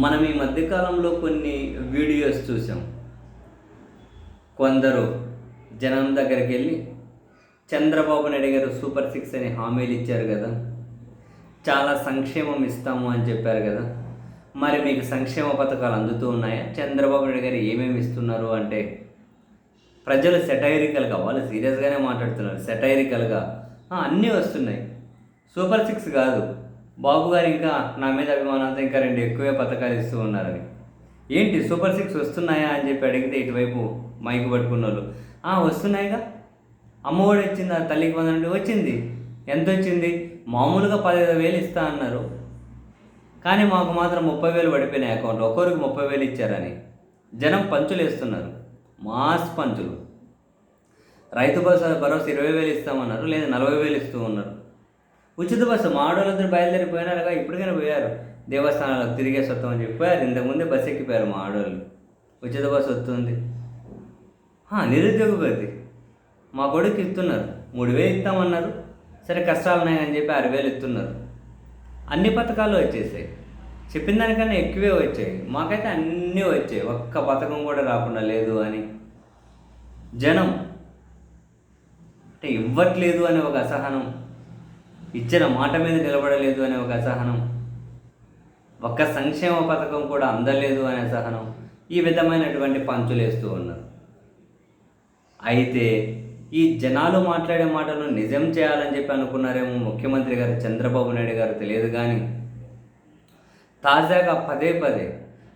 మనం ఈ మధ్యకాలంలో కొన్ని వీడియోస్ చూసాం. కొందరు జనం దగ్గరికి వెళ్ళి చంద్రబాబు నాయుడు గారు సూపర్ సిక్స్ అని హామీలు ఇచ్చారు కదా, చాలా సంక్షేమం ఇస్తాము అని చెప్పారు కదా, మరి మీకు సంక్షేమ పథకాలు అందుతూ ఉన్నాయా? చంద్రబాబు నాయుడు గారు ఏమేమి ఇస్తున్నారు అంటే ప్రజలు సెటైరికల్గా, వాళ్ళు సీరియస్గానే మాట్లాడుతున్నారు. సెటైరికల్గా అన్నీ వస్తున్నాయి, సూపర్ సిక్స్ కాదు బాబు గారు, ఇంకా నా మీద అభిమానంతో ఇంకా రెండు ఎక్కువే పథకాలు ఇస్తూ ఉన్నారని. ఏంటి సూపర్ సిక్స్ వస్తున్నాయా అని చెప్పి అడిగితే ఇటువైపు మైకు పట్టుకున్న వాళ్ళు వస్తున్నాయిగా, అమ్మఒడి వచ్చింది, తల్లికి వందనండి వచ్చింది. ఎంత వచ్చింది? మామూలుగా 15,000 ఇస్తా అన్నారు, కానీ మాకు మాత్రం 30,000 పడిపోయినాయి అకౌంట్, ఒక్కొరికి 30,000 ఇచ్చారని జనం పంచులు వేస్తున్నారు, మాస్ పంచులు. రైతు భరోసా 20,000 ఇస్తామన్నారు, లేదా 40,000 ఇస్తూ ఉన్నారు. ఉచిత బస్సు మా ఆడవాళ్ళందరూ బయలుదేరిపోయినారుగా, ఇప్పటికైనా పోయారు దేవస్థానాలకు తిరిగేసి వస్తామని చెప్పారు. ఇంతకుముందే బస్సు ఎక్కిపోయారు మా ఆడవాళ్ళు. ఉచిత బస్సు వస్తుంది. నిరుద్యోగ భృతి మా కొడుకు ఇస్తున్నారు, 3,000 ఇస్తామన్నారు, సరే కష్టాలు ఉన్నాయని చెప్పి 6,000 ఇస్తున్నారు. అన్ని పథకాలు వచ్చేసాయి, చెప్పిన దానికన్నా ఎక్కువే వచ్చాయి. మాకైతే అన్నీ వచ్చాయి, ఒక్క పథకం కూడా రాకుండా లేదు అని జనం అంటే ఇవ్వట్లేదు అనే ఒక అసహనం, ఇచ్చిన మాట మీద నిలబడలేదు అనే ఒక అసహనం, ఒక్క సంక్షేమ పథకం కూడా అందలేదు అనే అసహనం, ఈ విధమైనటువంటి పంచులు వేస్తూ ఉన్నారు. అయితే ఈ జనాలు మాట్లాడే మాటలను నిజం చేయాలని చెప్పి అనుకున్నారేమో ముఖ్యమంత్రి గారు చంద్రబాబు నాయుడు గారు, తెలియదు. కానీ తాజాగా పదే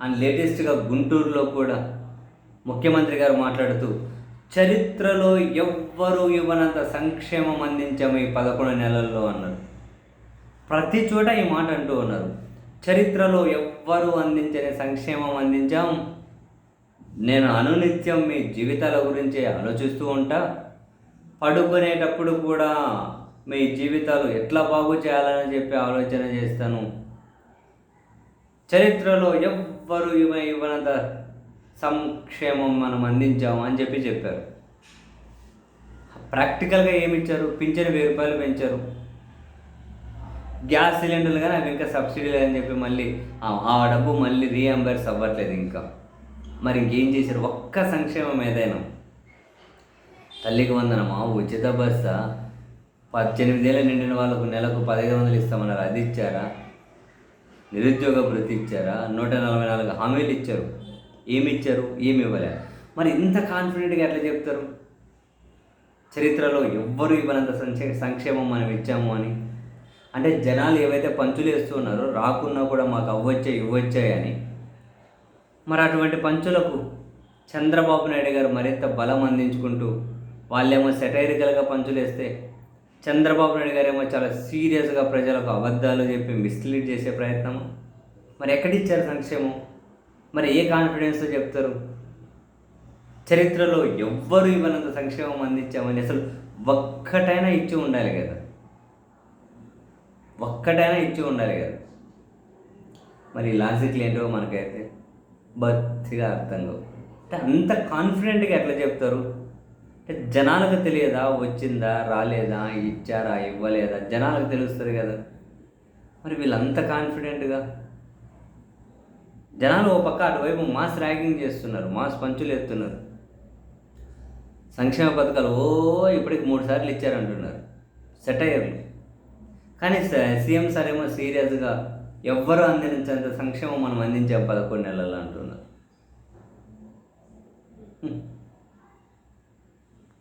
అండ్ లేటెస్ట్గా గుంటూరులో కూడా ముఖ్యమంత్రి గారు మాట్లాడుతూ చరిత్రలో ఎవ్వరూ ఇవ్వనంత సంక్షేమం అందించాము ఈ 11 నెలల్లో అన్నారు. ప్రతి చోట ఈ మాట అంటూ ఉన్నారు, చరిత్రలో ఎవ్వరూ అందించని సంక్షేమం అందించాం. నేను అనునిత్యం మీ జీవితాల గురించే ఆలోచిస్తూ ఉంటా, పడుకునేటప్పుడు కూడా మీ జీవితాలు ఎట్లా బాగు చేయాలని చెప్పి ఆలోచన చేస్తాను. చరిత్రలో ఎవ్వరూ ఇవ్వనంత సంక్షేమం మనం అందించాము అని చెప్పారు. ప్రాక్టికల్గా ఏమిచ్చారు? పింఛను 1,000 రూపాయలు పెంచారు. గ్యాస్ సిలిండర్లు కానీ అవి ఇంకా సబ్సిడీ లేదని చెప్పి మళ్ళీ ఆ డబ్బు మళ్ళీ రీఎంబర్స్ అవ్వట్లేదు ఇంకా. మరి ఇంకేం చేశారు? ఒక్క సంక్షేమం ఏదైనా, తల్లికి వందనమా, ఉచిత బస్సా, 18 ఏళ్ళ నిండిన వాళ్ళకు నెలకు 1,500 ఇస్తామన్నారు, అది ఇచ్చారా? నిరుద్యోగ భృతి ఇచ్చారా? 144 హామీలు ఇచ్చారు, ఏమి ఇచ్చారు? ఏమి ఇవ్వలే. మరి ఇంత కాన్ఫిడెంట్గా ఎట్లా చెప్తారు చరిత్రలో ఎవ్వరూ ఇవ్వనంత సంక్షేమం మనం ఇచ్చాము అని? అంటే జనాలు ఏవైతే పంచులు వేస్తున్నారో, రాకున్నా కూడా మాకు అవ్వచ్చాయి ఇవ్వచ్చాయి అని, మరి అటువంటి పంచులకు చంద్రబాబు నాయుడు గారు మరింత బలం అందించుకుంటూ, వాళ్ళేమో సెటైరికల్గా పంచులు వేస్తే చంద్రబాబు నాయుడు గారు ఏమో చాలా సీరియస్గా ప్రజలకు అబద్ధాలు చెప్పి మిస్లీడ్ చేసే ప్రయత్నం. మరి ఎక్కడిచ్చారు సంక్షేమం? మరి ఏ కాన్ఫిడెన్స్తో చెప్తారు చరిత్రలో ఎవ్వరూ ఇవ్వనంత సంక్షేమం అందించామని? అసలు ఒక్కటైనా ఇచ్చి ఉండాలి కదా, ఒక్కటైనా ఇచ్చి ఉండాలి కదా. మరి లాజిక్లు ఏంటో మనకైతే బతిగా అర్థం కావు. అంటే అంత కాన్ఫిడెంట్గా ఎట్లా చెప్తారు? అంటే జనాలకు తెలియదా? వచ్చిందా రాలేదా, ఇచ్చారా ఇవ్వలేదా, జనాలకు తెలుస్తుంది కదా. మరి వీళ్ళంత కాన్ఫిడెంట్గా, జనాలు ఓ పక్క అటువైపు మాస్ ర్యాగింగ్ చేస్తున్నారు, మాస్ పంచులు ఎత్తున్నారు. సంక్షేమ పథకాలు ఇప్పటికి 3 సార్లు ఇచ్చారంటున్నారు సెటైర్లు. కానీ సీఎం సార్ ఏమో సీరియస్గా ఎవ్వరూ అందించేంత సంక్షేమం మనం అందించాం 11 నెలలు అంటున్నారు.